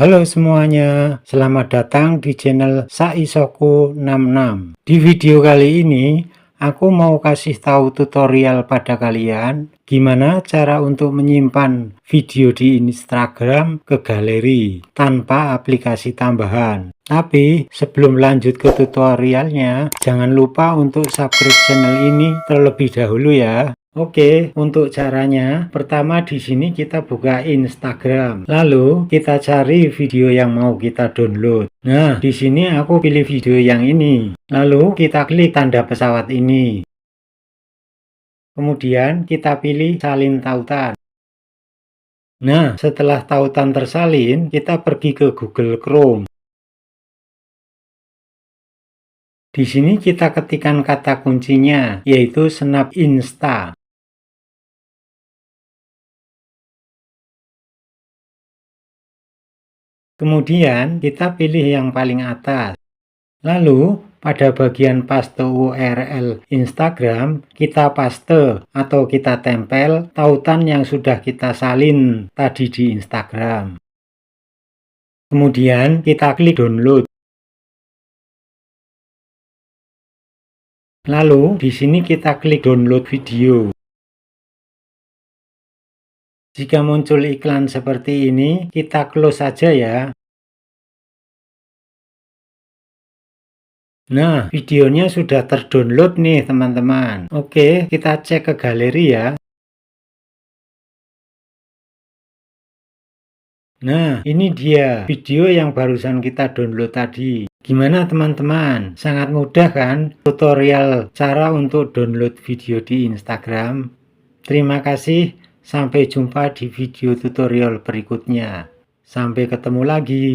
Halo semuanya, selamat datang di channel Saisoku 66. Di video kali ini, aku mau kasih tahu tutorial pada kalian gimana cara untuk menyimpan video di Instagram ke galeri tanpa aplikasi tambahan. Tapi sebelum lanjut ke tutorialnya, jangan lupa untuk subscribe channel ini terlebih dahulu ya. Oke, untuk caranya, pertama di sini kita buka Instagram, lalu kita cari video yang mau kita download. Nah, di sini aku pilih video yang ini, lalu kita klik tanda pesawat ini. Kemudian kita pilih salin tautan. Nah, setelah tautan tersalin, kita pergi ke Google Chrome. Di sini kita ketikkan kata kuncinya, yaitu Snap Insta. Kemudian kita pilih yang paling atas. Lalu pada bagian paste URL Instagram, kita paste atau kita tempel tautan yang sudah kita salin tadi di Instagram. Kemudian kita klik download. Lalu di sini kita klik download video. Jika muncul iklan seperti ini, kita close saja ya. Nah, videonya sudah terdownload nih teman-teman. Oke, kita cek ke galeri ya. Nah, ini dia video yang barusan kita download tadi. Gimana teman-teman? Sangat mudah kan tutorial cara untuk download video di Instagram? Terima kasih. Sampai jumpa di video tutorial berikutnya. Sampai ketemu lagi.